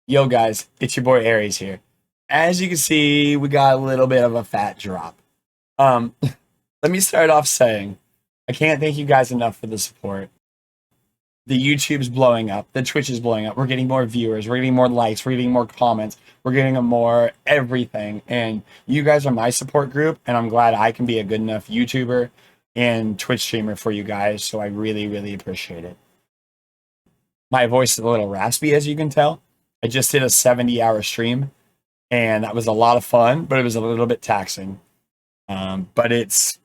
Yo guys, it's your boy Aries here. As you can see, we got a little bit of a fat drop. Um, Let me start off saying I can't thank you guys enough for the support. The YouTube's blowing up, the Twitch is blowing up. We're getting more viewers, we're getting more likes, we're getting more comments, we're getting a more everything. And you guys are my support group, and I'm glad I can be a good enough YouTuber and Twitch streamer for you guys. So I really, really appreciate it. My voice is a little raspy, as you can tell. I just did a 70-hour stream, and that was a lot of fun, but it was a little bit taxing. But it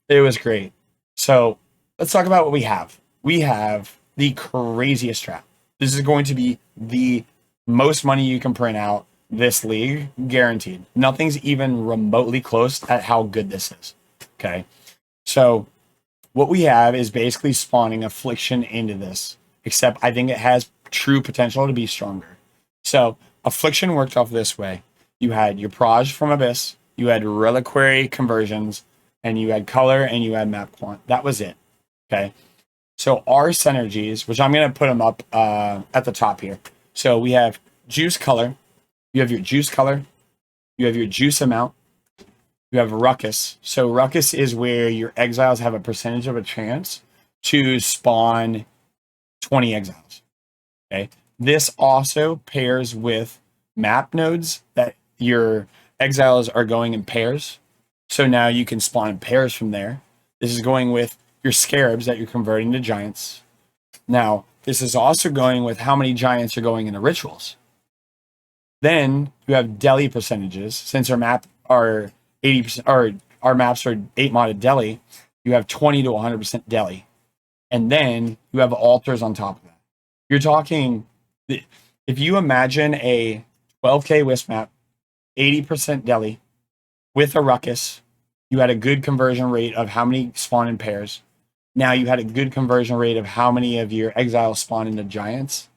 was great. So let's talk about what we have. We have the craziest strat. This is going to be the most money you can print out this league, guaranteed. Nothing's even remotely close at how good this is. Okay. So what we have is basically spawning Affliction into this, except I think it has true potential to be stronger. So Affliction worked off this way. You had your Proj from Abyss, you had Reliquary conversions, and you had color, and you had map quant. That was it. Okay. So our synergies, which I'm going to put them up at the top here. So we have juice color. You have your juice color. You have your juice amount. You have ruckus. So ruckus is where your exiles have a percentage of a chance to spawn 20 exiles. Okay. This also pairs with map nodes that your exiles are going in pairs. So now you can spawn pairs from there. This is going with your scarabs that you're converting to giants. Now, this is also going with how many giants are going into rituals. Then you have Deli percentages. Since our map are 80%, or our maps are 8 modded Deli, you have 20 to 100% Deli. And then you have altars on top of that. You're talking, if you imagine a 12K Wisp map, 80% Deli with a ruckus, you had a good conversion rate of how many spawn in pairs. Now you had a good conversion rate of how many of your exiles spawn into giants.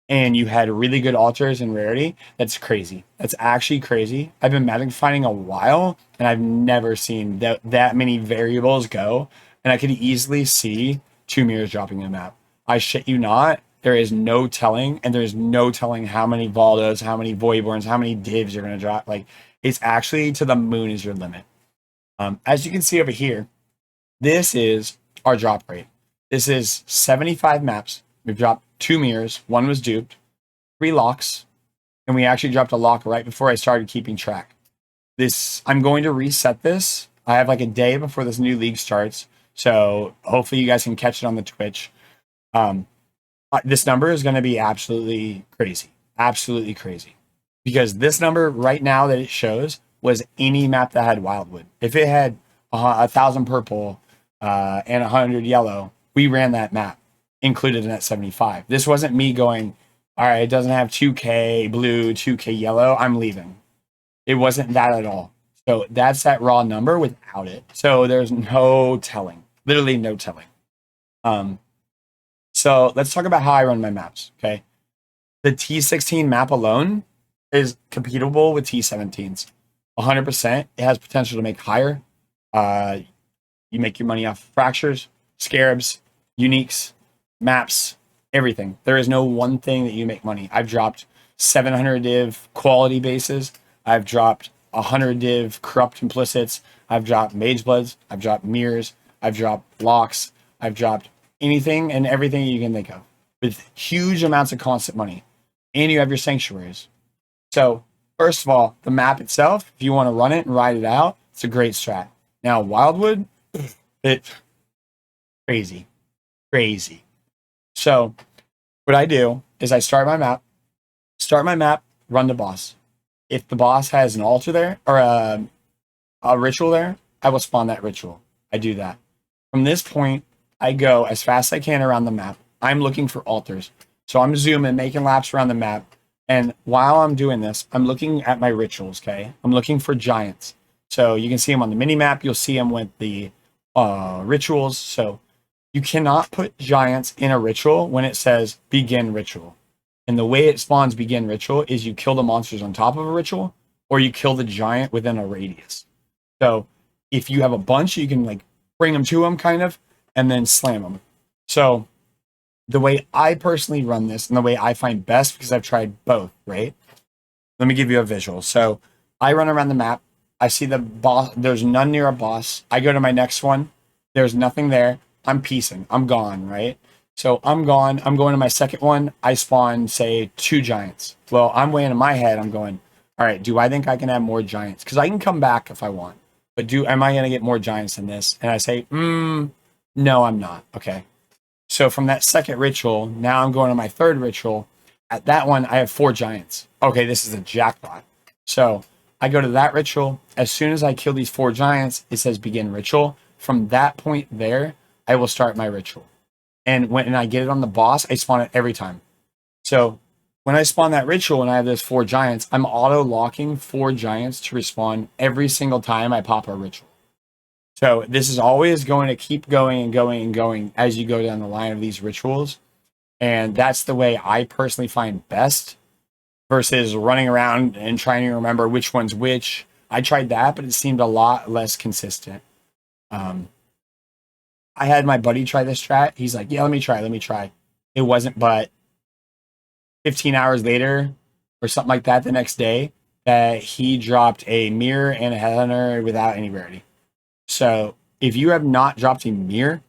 And you had really good altars and rarity. That's crazy. That's actually crazy. I've been magic finding a while, and I've never seen that many variables go. And I could easily see 2 mirrors dropping in a map. I shit you not. There is no telling, and there's no telling how many Valdos, how many Voidborns, how many divs you're going to drop. Like, it's actually to the moon is your limit. As you can see over here, this is our drop rate. This is 75 maps. We've dropped 2 mirrors. 1 was duped, 3 locks, and we actually dropped a lock right before I started keeping track. I'm going to reset this. I have like a day before this new league starts, so hopefully you guys can catch it on the Twitch. This number is going to be absolutely crazy. Absolutely crazy. Because this number right now that it shows was any map that had Wildwood. If it had 1,000 purple and 100 yellow, we ran that map, included in that 75. This wasn't me going, all right, it doesn't have 2K blue, 2K yellow, I'm leaving. It wasn't that at all. So that's that raw number without it. So there's no telling. Literally no telling. So let's talk about how I run my maps, okay? The T16 map alone is compatible with T17s. 100%. It has potential to make higher. You make your money off fractures, scarabs, uniques, maps, everything. There is no one thing that you make money. I've dropped 700 div quality bases. I've dropped 100 div corrupt implicits. I've dropped mage bloods. I've dropped mirrors. I've dropped locks. I've dropped anything and everything you can think of with huge amounts of constant money. And you have your sanctuaries. So first of all, the map itself, if you want to run it and ride it out, it's a great strat. Now, Wildwood, it's crazy. Crazy. So what I do is I start my map, run the boss. If the boss has an altar there or a ritual there, I will spawn that ritual. I do that. From this point, I go as fast as I can around the map. I'm looking for altars. So I'm zooming, making laps around the map. And while I'm doing this, I'm looking at my rituals, okay? I'm looking for giants. So you can see them on the mini map. You'll see them with the rituals. So you cannot put giants in a ritual when it says begin ritual. And the way it spawns begin ritual is you kill the monsters on top of a ritual, or you kill the giant within a radius. So if you have a bunch, you can like bring them to them kind of, and then slam them. So the way I personally run this and the way I find best, because I've tried both, right? Let me give you a visual. So I run around the map. I see the boss. There's none near a boss. I go to my next one. There's nothing there. I'm piecing. I'm gone, right? So I'm gone. I'm going to my second one. I spawn, say, 2 giants. Well, I'm weighing in my head. I'm going, all right, do I think I can have more giants? Because I can come back if I want. But am I going to get more giants than this? And I say, no, I'm not. Okay. So from that second ritual, now I'm going to my third ritual. At that one, I have 4 giants. Okay, this is a jackpot. So I go to that ritual. As soon as I kill these 4 giants, it says begin ritual. From that point there, I will start my ritual. And when I get it on the boss, I spawn it every time. So when I spawn that ritual and I have those 4 giants, I'm auto-locking 4 giants to respawn every single time I pop a ritual. So this is always going to keep going and going and going as you go down the line of these rituals. And that's the way I personally find best versus running around and trying to remember which one's which. I tried that, but it seemed a lot less consistent. I had my buddy try this strat. He's like, yeah, let me try. It wasn't, but 15 hours later or something like that the next day, that he dropped a mirror and a headhunter without any rarity. So if you have not dropped a mirror,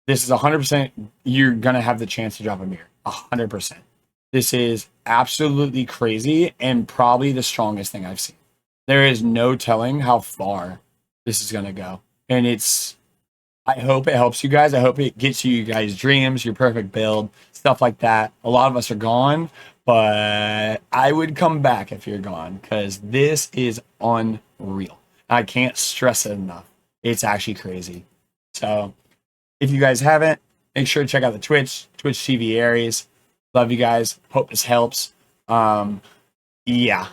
this is 100%, you're going to have the chance to drop a mirror. 100%. This is absolutely crazy and probably the strongest thing I've seen. There is no telling how far this is going to go. And I hope it helps you guys. I hope it gets you guys' dreams, your perfect build, stuff like that. A lot of us are gone, but I would come back if you're gone because this is unreal. I can't stress it enough. It's actually crazy. So if you guys haven't, make sure to check out the Twitch TV Aries. Love you guys. Hope this helps. Yeah,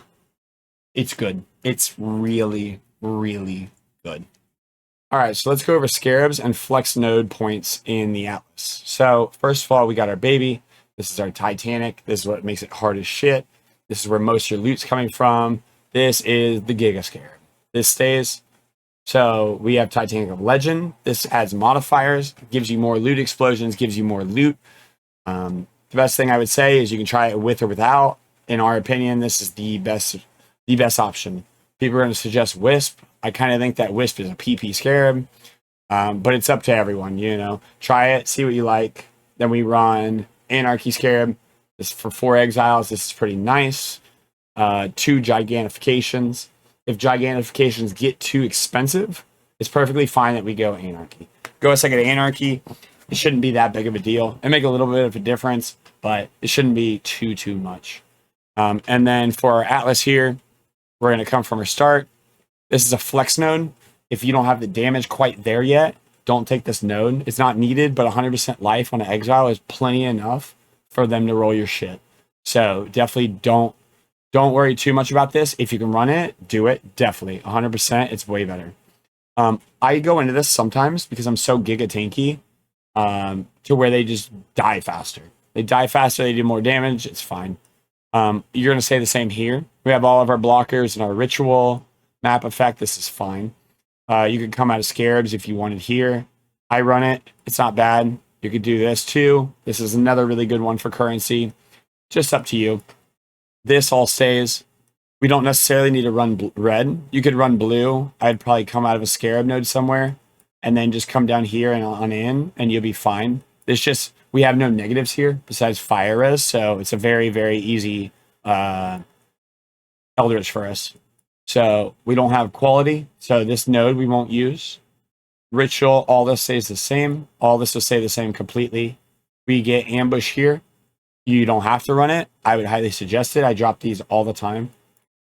it's good. It's really, really good. All right, so let's go over Scarabs and flex node points in the Atlas. So first of all, we got our baby. This is our Titanic. This is what makes it hard as shit. This is where most of your loot's coming from. This is the Giga Scarab. This stays. So we have Titanic of Legend. This adds modifiers, gives you more loot explosions, gives you more loot. The best thing I would say is you can try it with or without. In our opinion, this is the best option. People are going to suggest Wisp. I kind of think that Wisp is a PP Scarab, but it's up to everyone, you know. Try it, see what you like. Then we run Anarchy Scarab. This is for 4 Exiles. This is pretty nice. 2 Gigantifications. If Gigantifications get too expensive, it's perfectly fine that we go Anarchy. Go a second to Anarchy. It shouldn't be that big of a deal. It make a little bit of a difference, but it shouldn't be too much. And then for our Atlas here, we're going to come from our start. This is a flex node. If you don't have the damage quite there yet, don't take this node. It's not needed, but 100% life on an Exile is plenty enough for them to roll your shit. So definitely don't worry too much about this. If you can run it, do it. Definitely. 100%. It's way better. I go into this sometimes because I'm so giga tanky to where they just die faster. They die faster. They do more damage. It's fine. You're going to say the same here. We have all of our blockers and our ritual map effect. This is fine. You could come out of Scarabs if you wanted here. I run it. It's not bad. You could do this too. This is another really good one for currency. Just up to you. This all stays. We don't necessarily need to run red. You could run blue. I'd probably come out of a Scarab node somewhere and then just come down here and on in and you'll be fine. It's just, we have no negatives here besides fire res. So it's a very, very easy Eldritch for us. So we don't have quality. So this node we won't use. Ritual, all this stays the same. All this will stay the same completely. We get ambush here. You don't have to run it. I would highly suggest it. I drop these all the time.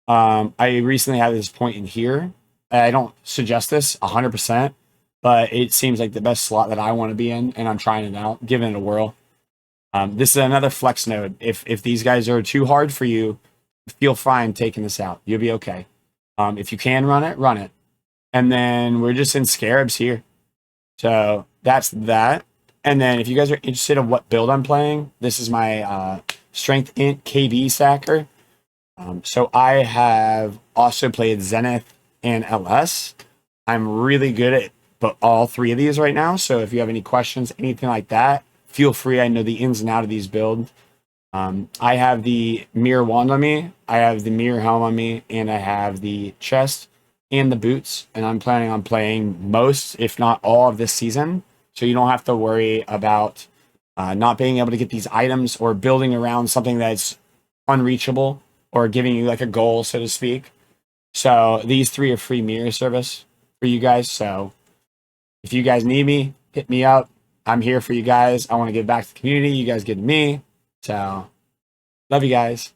I recently had this point in here. I don't suggest this 100%, but it seems like the best slot that I want to be in, and I'm trying it out, giving it a whirl. This is another flex node. If these guys are too hard for you, feel fine taking this out. You'll be okay. If you can run it, run it. And then we're just in Scarabs here. So that's that. And then if you guys are interested in what build I'm playing, this is my Strength Int KB stacker. So I have also played Zenith and LS. I'm really good at all 3 of these right now. So if you have any questions, anything like that, feel free. I know the ins and out of these builds. I have the mirror wand on me, I have the mirror helm on me, and I have the chest and the boots. And I'm planning on playing most, if not all, of this season. So you don't have to worry about not being able to get these items or building around something that's unreachable or giving you like a goal, so to speak. So these 3 are free mirror service for you guys. So if you guys need me, hit me up. I'm here for you guys. I want to give back to the community. You guys give to me. So love you guys.